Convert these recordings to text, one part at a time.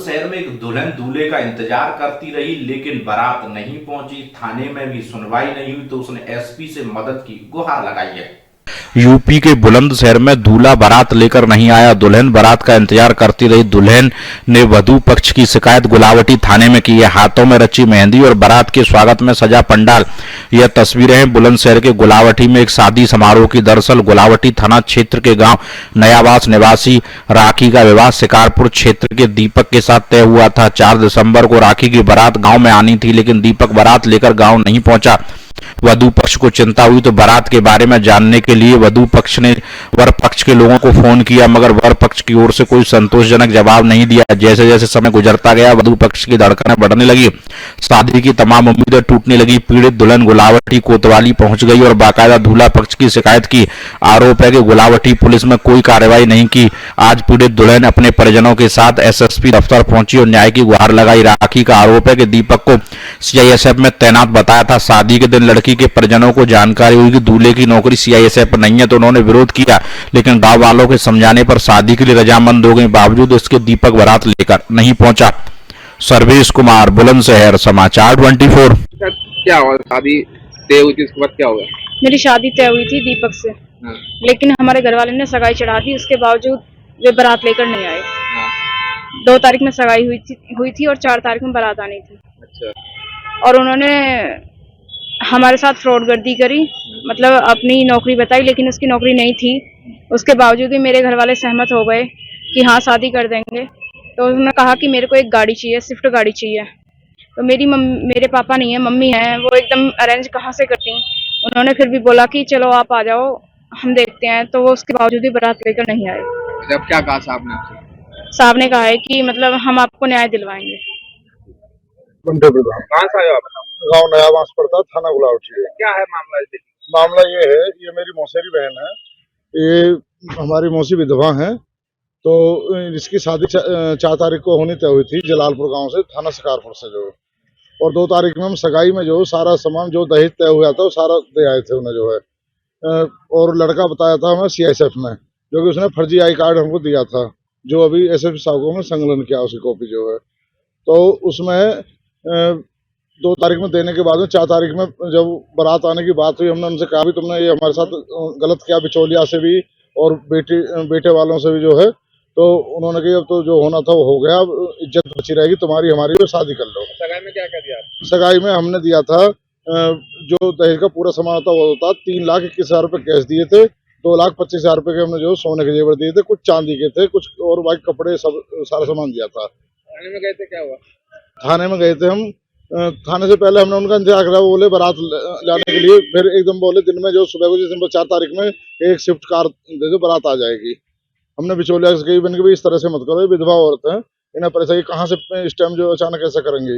बुलंदशहर में एक दुल्हन दूल्हे का इंतजार करती रही, लेकिन बारात नहीं पहुंची। थाने में भी सुनवाई नहीं हुई तो उसने एसपी से मदद की गुहार लगाई है। यूपी के बुलंदशहर में दूल्हा बारात लेकर नहीं आया, दुल्हन बारात का इंतजार करती रही। दुल्हन ने वधू पक्ष की शिकायत गुलावटी थाने में की है। हाथों में रची मेहंदी और बारात के स्वागत में सजा पंडाल। यह तस्वीरें हैं बुलंदशहर के गुलावटी में एक शादी समारोह की। दरअसल गुलावटी थाना क्षेत्र के गांव नयावास निवासी राखी का विवाह शिकारपुर क्षेत्र के दीपक के साथ तय हुआ था। 4 दिसंबर को राखी की बारात गांव में आनी थी, लेकिन दीपक बारात लेकर गांव नहीं पहुंचा। वधू पक्ष को चिंता हुई तो बारात के बारे में जानने के लिए वधू पक्ष ने वर पक्ष के लोगों को फोन किया, मगर वर पक्ष की ओर से कोई संतोषजनक जवाब नहीं दिया। जैसे जैसे समय गुजरता गया, वधू पक्ष की धड़कनें बढ़ने लगी, शादी की तमाम उम्मीदें टूटने लगी। पीड़ित दुल्हन गुलावटी कोतवाली पहुंच गई और बाकायदा दूल्हा पक्ष की शिकायत की। आरोप है कि गुलावटी पुलिस में कोई कार्रवाई नहीं की। आज पीड़ित दुल्हन अपने परिजनों के साथ एसएसपी दफ्तर पहुंची और न्याय की गुहार लगाई। राखी का आरोप है कि दीपक को सीआईएसएफ में तैनात बताया था। शादी के दिन लड़की के परिजनों को जानकारी हुई कि दूल्हे की नौकरी सीआईएसएफ पर नहीं है, तो उन्होंने विरोध किया, लेकिन गांव वालों के समझाने पर शादी के लिए रजामंद हो गई। बावजूद इसके दीपक बारात लेकर नहीं पहुंचा। सर्वेश कुमार, बुलंदशहर, समाचार 24। क्या हुआ? शादी तय हुई थी, उसके बाद क्या हुआ? मेरी शादी तय हुई थी दीपक से, लेकिन हमारे घर वाले ने सगाई चढ़ा दी। उसके बावजूद वे बारात लेकर नहीं आए। 2 तारीख में सगाई हुई थी और 4 तारीख में बारात आनी थी। अच्छा। और उन्होंने हमारे साथ फ्रॉडगर्दी करी, मतलब अपनी नौकरी बताई, लेकिन उसकी नौकरी नहीं थी। उसके बावजूद भी मेरे घर वाले सहमत हो गए कि हाँ शादी कर देंगे। तो उन्होंने कहा कि मेरे को एक गाड़ी चाहिए, स्विफ्ट गाड़ी चाहिए। तो मेरे पापा नहीं है, मम्मी है, वो एकदम अरेंज कहाँ से करती। उन्होंने फिर भी बोला कि चलो आप आ जाओ, हम देखते हैं। तो वो उसके बावजूद भी बारात लेकर नहीं आए। जब क्या कहा साहब ने आपसे? साहब ने कहा है कि मतलब हम आपको न्याय दिलवाएंगे। कहाँ से आए हो आप? गांव नयावास पड़ता, थाना गुलावटी है। क्या है मामला? मामला ये है, ये मेरी मौसेरी बहन है, ये हमारी मौसी विधवा है। तो इसकी शादी 4 तारीख को होनी तय हुई थी जलालपुर गांव से, थाना शिकारपुर से जो। और 2 तारीख में हम सगाई में जो सारा सामान जो दहेज तय हुआ था वो सारा दे आए थे उन्हें जो है। और लड़का बताया था हमें सीआईएसएफ में, जो कि उसने फर्जी आई कार्ड हमको दिया था, जो अभी एसएसपी साहब को हमने संकलन किया उसकी कॉपी जो है। तो उसमें 2 तारीख में देने के बाद में 4 तारीख में जब बारात आने की बात हुई, हमने उनसे कहा भी तुमने ये हमारे साथ गलत किया, बिचौलिया से भी और बेटे वालों से भी जो है। तो उन्होंने कहा अब तो जो होना था वो हो गया, अब इज्जत बची रहेगी तुम्हारी हमारी, और शादी कर लो। सगाई में क्या कर दिया? सगाई में हमने दिया था जो दहेज का पूरा सामान था वो होता 3,21,000 रुपये कैश दिए थे। 2,25,000 रुपये के हमने जो सोने के जेवर दिए थे, कुछ चांदी के थे, कुछ और बाकी कपड़े सब सारा सामान दिया था। थाने में गए थे, क्या हुआ? थाने में गए थे हम। थाने से पहले हमने उनका इंतजार करा, वो बोले बारात जाने के लिए। फिर एकदम बोले दिन में जो सुबह को दिसंबर 4 तारीख में एक स्विफ्ट कार दे दो, बारात आ जाएगी। हमने बिचौलिया से कही बन के भी इस तरह से मत करो, विधवा औरत है, इन्हें परेशानी कहाँ से इस टाइम जो अचानक ऐसा करेंगे,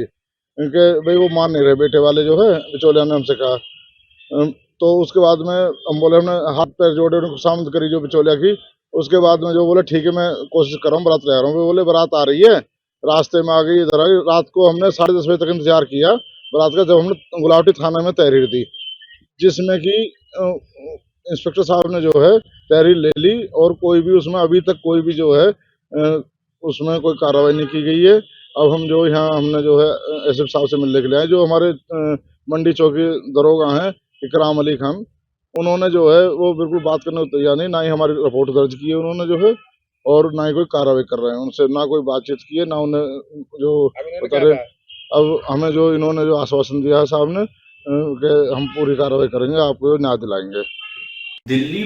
इनके भाई वो मान नहीं रहे बेटे वाले जो है। बिचौलिया ने हमसे कहा। तो उसके बाद में हम बोले, हमने हाथ पैर जोड़े, उनको शांत करी जो बिचौलिया की। उसके बाद में जो बोले ठीक है मैं कोशिश कर रहा हूँ, बारात ले आ रहा हूँ। वो बोले बारात आ रही है, रास्ते में आ गई इधर आई। रात को हमने 10:30 बजे तक इंतजार किया बारात का, जब हमने गुलावटी थाना में तहरीर दी, जिसमें कि इंस्पेक्टर साहब ने जो है तहरीर ले ली, और कोई भी उसमें अभी तक कोई भी जो है उसमें कोई कार्रवाई नहीं की गई है। अब हम जो यहाँ हमने जो है एसएसपी साहब से मिलने के लिए आए, जो हमारे मंडी चौकी दरोगा हैं इकराम अली खान, उन्होंने जो है वो बिल्कुल बात करने को तैयार नहीं, ना ही हमारी रिपोर्ट दर्ज की है उन्होंने जो है, और ना ही कोई कार्रवाई कर रहे हैं। उनसे ना कोई बातचीत की है, ना उन्हें जो बता रहे। अब हमें जो इन्होंने जो आश्वासन दिया है साहब ने कि हम पूरी कार्रवाई करेंगे, आपको न्याय दिलाएंगे। दिल्ली